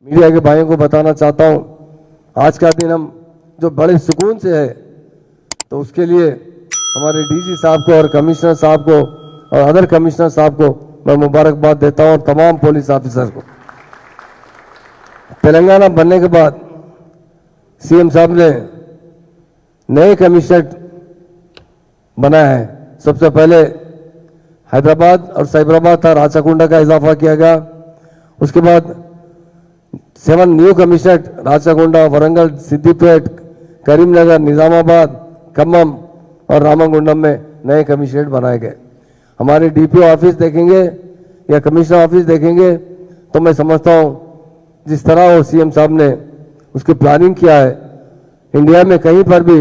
Media के भाइयों को बताना चाहता हूं, आज का दिन हम जो बड़े सुकून से है, तो उसके लिए हमारे डीजी साहब को और कमिश्नर साहब को और अदर कमिश्नर साहब को मैं मुबारकबाद देता हूं और तमाम पुलिस ऑफिसर को। तेलंगाना बनने के बाद सीएम साहब ने नए कमिश्नर बनाया है। सबसे पहले हैदराबाद और साइबराबाद था, राचाकुंडा का इजाफा किया गया। उसके बाद 7 न्यू कमिश्नर राचाकुंडा, वरंगल, सिद्दीपेट, करीमनगर, निजामाबाद, खम्मम और रामागुंडम में नए कमिश्नरेट बनाए गए। हमारे डीपीओ ऑफिस देखेंगे या कमिश्नर ऑफिस देखेंगे तो मैं समझता हूं जिस तरह वो सीएम साहब ने उसकी प्लानिंग किया है, इंडिया में कहीं पर भी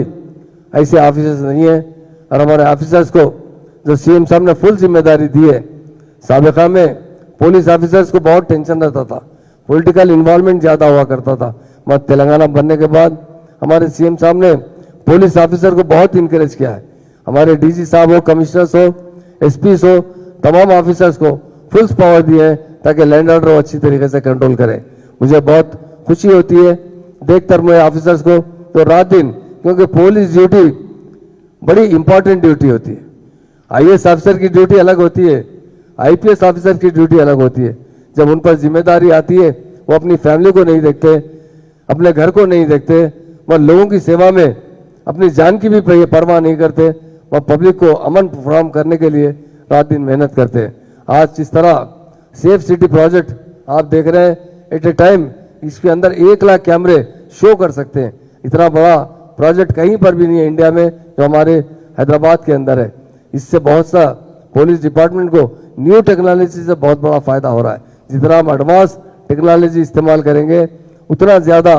ऐसे ऑफिसर्स नहीं है। और हमारे ऑफिसर्स को जो सीएम साहब ने फुल जिम्मेदारी दी है, साबिका में पुलिस ऑफिसर्स को बहुत टेंशन रहता था, पॉलिटिकल इन्वॉल्वमेंट ज़्यादा हुआ करता था, मगर तेलंगाना बनने के बाद हमारे सीएम साहब ने पुलिस ऑफिसर को बहुत इनकरेज किया है। हमारे डीजी साहब हो, कमिश्नर्स हो, एसपीस हो, तमाम ऑफिसर्स को फुल पावर दिए हैं ताकि लैंड ऑर्डर वो अच्छी तरीके से कंट्रोल करें। मुझे बहुत खुशी होती है देखकर मेरे ऑफिसर्स को तो रात दिन, क्योंकि पुलिस ड्यूटी बड़ी इंपॉर्टेंट ड्यूटी होती है। आईएएस ऑफिसर की ड्यूटी अलग होती है, आईपीएस ऑफिसर की ड्यूटी अलग होती है। जब उन पर जिम्मेदारी आती है वो अपनी फैमिली को नहीं देखते, अपने घर को नहीं देखते, वह लोगों की सेवा में अपनी जान की भी परवाह नहीं करते, वह पब्लिक को अमन फराहम करने के लिए रात दिन मेहनत करते हैं। आज जिस तरह सेफ सिटी प्रोजेक्ट आप देख रहे हैं, एट ए टाइम इसके अंदर 1 लाख कैमरे शो कर सकते हैं। इतना बड़ा प्रोजेक्ट कहीं पर भी नहीं है इंडिया में जो हमारे हैदराबाद के अंदर है। इससे बहुत सा पुलिस डिपार्टमेंट को न्यू टेक्नोलॉजी से बहुत बड़ा फायदा हो रहा है। जितना हम एडवांस टेक्नोलॉजी इस्तेमाल करेंगे उतना ज़्यादा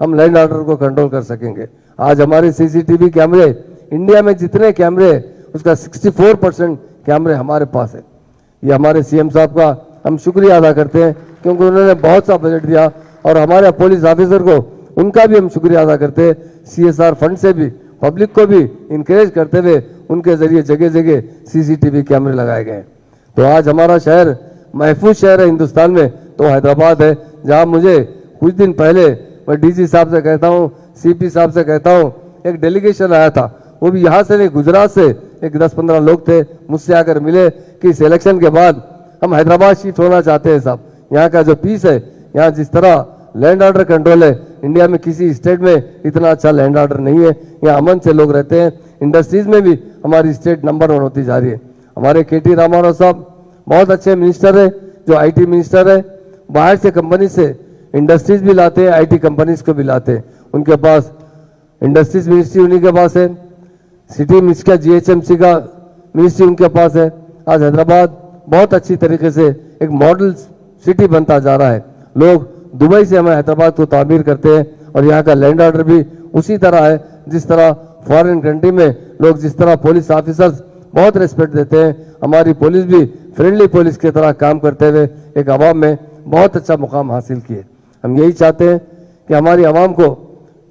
हम लैंड ऑर्डर को कंट्रोल कर सकेंगे। आज हमारे सीसीटीवी कैमरे, इंडिया में जितने कैमरे उसका 64% कैमरे हमारे पास है। ये हमारे सीएम साहब का हम शुक्रिया अदा करते हैं क्योंकि उन्होंने बहुत सा बजट दिया और हमारे पुलिस ऑफिसर को उनका भी हम शुक्रिया अदा करते हैं। सीएसआर फंड से भी पब्लिक को भी इंकरेज करते हुए उनके जरिए जगह जगह सीसीटीवी कैमरे लगाए गए। तो आज हमारा शहर महफूज शहर है हिंदुस्तान में तो हैदराबाद है, जहां मुझे कुछ दिन पहले मैं डीजी साहब से कहता हूं, सीपी साहब से कहता हूं, एक डेलीगेशन आया था, वो भी यहाँ से नहीं गुजरात से एक 10-15 लोग थे, मुझसे आकर मिले कि इस इलेक्शन के बाद हम हैदराबाद शिफ्ट होना चाहते हैं साहब। यहाँ का जो पीस है, यहाँ जिस तरह लैंड ऑर्डर कंट्रोल है, इंडिया में किसी स्टेट में इतना अच्छा लैंड ऑर्डर नहीं है। यहाँ अमन से लोग रहते हैं। इंडस्ट्रीज में भी हमारी स्टेट नंबर 1 होती जा रही है। हमारे केटी रामाराव साहब बहुत अच्छे मिनिस्टर है, जो आईटी मिनिस्टर है। बाहर से कंपनी से इंडस्ट्रीज भी लाते हैं, आईटी कंपनीज को भी लाते हैं। उनके पास इंडस्ट्रीज मिनिस्ट्री उन्हीं के पास है, सिटी मिनिस्ट्री का जीएचएमसी का मिनिस्ट्री उनके पास है। आज हैदराबाद बहुत अच्छी तरीके से एक मॉडल सिटी बनता जा रहा है। लोग दुबई से हमें हैदराबाद को तामीर करते हैं और यहाँ का लैंड ऑर्डर भी उसी तरह है जिस तरह फॉरेन कंट्री में लोग जिस तरह पुलिस ऑफिसर्स बहुत रिस्पेक्ट देते हैं, हमारी पुलिस भी फ्रेंडली पुलिस की तरह काम करते हुए एक आवाम में बहुत अच्छा मुकाम हासिल किए। हम यही चाहते हैं कि हमारी आवाम को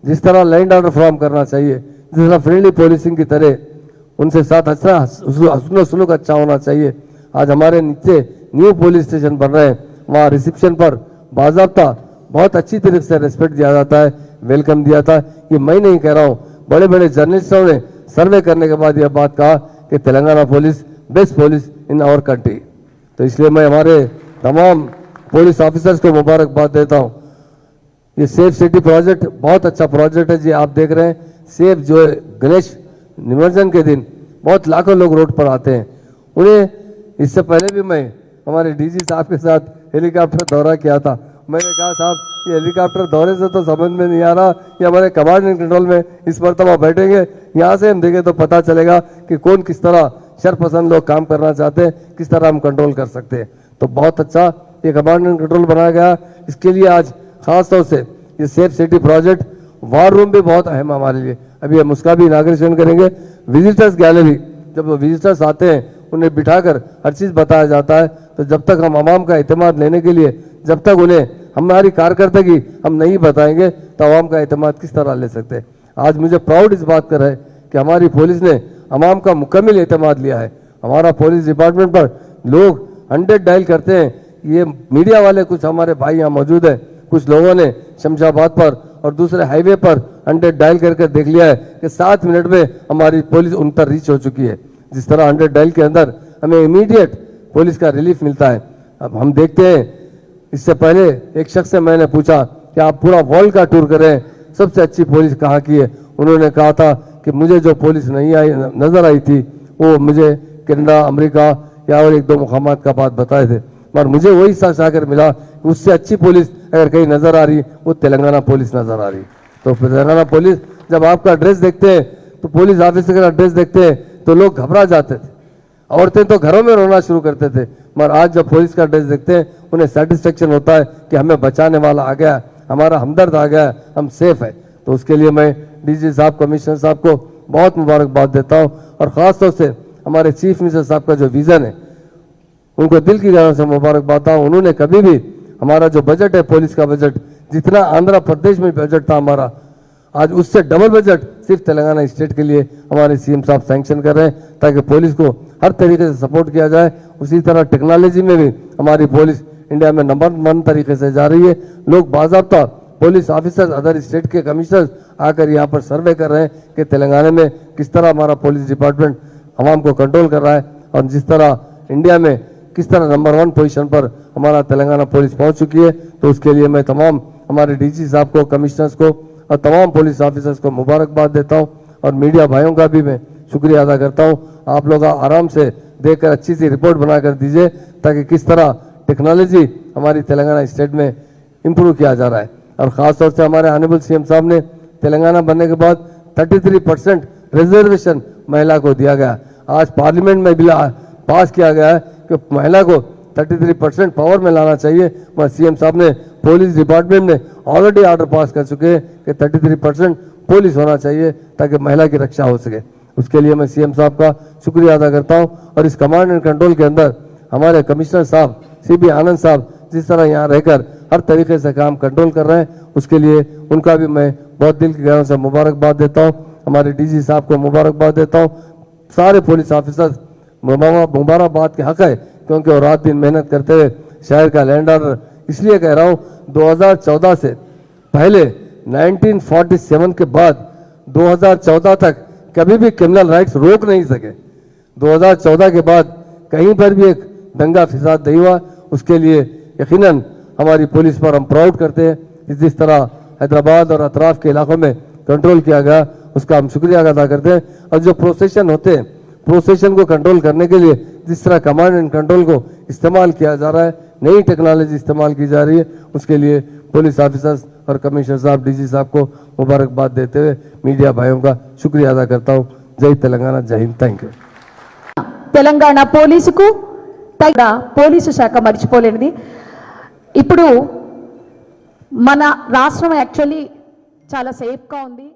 जिस तरह लैंड ऑर्डर फराहम करना चाहिए, जिस तरह फ्रेंडली पुलिसिंग की तरह उनसे साथ अच्छा हस्न सलूक अच्छा होना चाहिए। आज हमारे नीचे न्यू पुलिस स्टेशन बन रहे हैं, वहाँ रिसेप्शन पर बाज़ाब्ता बहुत अच्छी तरीके से रिस्पेक्ट दिया जाता है, वेलकम दिया था। ये मैं नहीं कह रहा हूँ, बड़े बड़े जर्नलिस्टों ने सर्वे करने के बाद यह बात कहा कि Telangana police best police in our country. तो इसलिए मैं हमारे तमाम पुलिस ऑफिसर्स को मुबारकबाद देता हूँ। ये सेफ सिटी प्रोजेक्ट बहुत अच्छा प्रोजेक्ट है जी। आप देख रहे हैं सेफ जो गणेश निमज्जन के दिन बहुत लाखों लोग रोड पर आते हैं। उन्हें इससे पहले भी मैं हमारे डीजी साहब के साथ हेलीकॉप्टर दौरा किया था। मैंने कहा साहब ये हेलीकॉप्टर दौरे से तो समझ में नहीं आ रहा, ये हमारे कमांड एंड कंट्रोल में इस मरतबा बैठेंगे, यहाँ से हम देखें तो पता चलेगा कि कौन किस तरह शरपसंद लोग काम करना चाहते हैं, किस तरह हम कंट्रोल कर सकते हैं। तो बहुत अच्छा ये कमांड एंड कंट्रोल बनाया गया। इसके लिए आज खास तौर से ये safe city project, war room भी बहुत अहम है हमारे लिए। अभी हम उसका भी इनाग्रेशन करेंगे। विजिटर्स गैलरी, जब विजिटर्स आते हैं उन्हें बिठाकर हर चीज़ बताया जाता है। तो जब तक हम आवाम का एतमाद लेने के लिए, जब तक उन्हें हमारी कारकर्दगी हम नहीं बताएंगे तो आवाम का एतमाद किस तरह ले सकते हैं। आज मुझे प्राउड इस बात का है कि हमारी पुलिस ने आवाम का मुकम्मल एतमाद लिया है। हमारा पुलिस डिपार्टमेंट पर लोग 100 डायल करते हैं। ये मीडिया वाले कुछ हमारे भाई यहाँ मौजूद है, कुछ लोगों ने शमशाबाद पर और दूसरे हाईवे पर 100 डायल करके देख लिया है कि 7 मिनट में हमारी पुलिस उन पर रीच हो चुकी है। जिस तरह 100 डायल के अंदर हमें इमीडिएट पुलिस का रिलीफ मिलता है। अब हम देखते हैं, इससे पहले एक शख्स से मैंने पूछा कि आप पूरा वर्ल्ड का टूर करें, सबसे अच्छी पुलिस कहाँ की है। उन्होंने कहा था कि मुझे जो पुलिस नहीं आई नजर आई थी वो मुझे कनाडा, अमेरिका या और 1-2 मुकामात का बात बताए थे, मगर मुझे वही साथ आकर मिला कि उससे अच्छी पुलिस अगर कहीं नजर आ रही है वो तेलंगाना पुलिस नजर आ रही है। तो तेलंगाना पुलिस जब आपका ड्रेस देखते हैं तो पुलिस ऑफिसर का ड्रेस देखते हैं तो लोग घबरा जाते थे, औरतें तो घरों में रोना शुरू करते थे, मगर आज जब पुलिस का ड्रेस देखते हैं उन्हें सेटिस्फेक्शन होता है कि हमें बचाने वाला आ गया, हमारा हमदर्द आ गया, हम सेफ है। तो उसके लिए मैं डीजी साहब, कमिश्नर साहब को बहुत मुबारकबाद देता हूँ और खासतौर से हमारे चीफ मिनिस्टर साहब का जो विजन है उनको दिल की गहराई से मुबारकबाद देता हूँ। उन्होंने कभी भी हमारा जो बजट है पुलिस का बजट, जितना आंध्र प्रदेश में बजट था हमारा, आज उससे डबल बजट सिर्फ तेलंगाना स्टेट के लिए हमारे सीएम साहब सैंक्शन कर रहे हैं ताकि पुलिस को हर तरीके से सपोर्ट किया जाए। उसी तरह टेक्नोलॉजी में भी हमारी पुलिस इंडिया में नंबर 1 तरीके से जा रही है। लोग बाज़ाब्ता पुलिस ऑफिसर्स, अदर स्टेट के कमिश्नर्स आकर यहाँ पर सर्वे कर रहे हैं कि तेलंगाना में किस तरह हमारा पुलिस डिपार्टमेंट आवाम को कंट्रोल कर रहा है और जिस तरह इंडिया में किस तरह नंबर 1 पोजीशन पर हमारा तेलंगाना पुलिस पहुंच चुकी है। तो उसके लिए मैं तमाम हमारे डीजी साहब को, कमिश्नर्स को और तमाम पुलिस ऑफिसर्स को मुबारकबाद देता हूं और मीडिया भाइयों का भी मैं शुक्रिया अदा करता हूं। आप लोग आराम से देखकर अच्छी सी रिपोर्ट बनाकर दीजिए ताकि किस तरह टेक्नोलॉजी हमारी तेलंगाना स्टेट में इम्प्रूव किया जा रहा है। और खासतौर से हमारे ऑनरेबल सीएम साहब ने तेलंगाना बनने के बाद 33% रिजर्वेशन महिला को दिया गया। आज पार्लियामेंट में बिल पास किया गया है कि महिला को 33% पावर में लाना चाहिए, मगर सीएम साहब ने पुलिस डिपार्टमेंट में ऑलरेडी ऑर्डर पास कर चुके हैं कि 33% पुलिस होना चाहिए ताकि महिला की रक्षा हो सके। उसके लिए मैं सीएम साहब का शुक्रिया अदा करता हूं। और इस कमांड एंड कंट्रोल के अंदर हमारे कमिश्नर साहब सीबी आनंद साहब जिस तरह यहाँ रहकर हर तरीके से काम कंट्रोल कर रहे हैं, उसके लिए उनका भी मैं बहुत दिल की गहराई से मुबारकबाद देता हूँ। हमारे डीजी साहब को मुबारकबाद देता हूँ। सारे पुलिस ऑफिसर्स मुबारकबाद के हक है क्योंकि वो रात दिन मेहनत करते हुए शहर का लैंड ऑर्डर, इसलिए कह रहा हूँ 2014 से पहले 1947 के बाद 2014 तक कभी भी क्रिमिनल राइट्स रोक नहीं सके। 2014 के बाद कहीं पर भी एक दंगा फिसाद नहीं हुआ। उसके लिए यकीनन हमारी पुलिस पर हम प्राउड करते हैं। जिस तरह हैदराबाद और अतराफ के इलाकों में कंट्रोल किया गया उसका हम शुक्रिया अदा करते हैं। और जो प्रोसेशन होते हैं, प्रोसेशन को कंट्रोल करने के लिए जिस तरह कमांड एंड कंट्रोल को इस्तेमाल किया जा रहा है, नई टेक्नोलॉजी इस्तेमाल की जा रही है, उसके लिए पुलिस ऑफिसर्स और कमिश्नर साहब, डीजी साहब को मुबारकबाद देते हुए मीडिया भाइयों का शुक्रिया अदा करता हूँ। जय तेलंगाना, जय हिंद, थैंक यू। తెలంగాణ పోలీసుకు పోలీసు శాఖ మర్చిపోలేనిది. ఇప్పుడు మన రాష్ట్రం యాక్చువల్లీ చాలా సేఫ్గా ఉంది.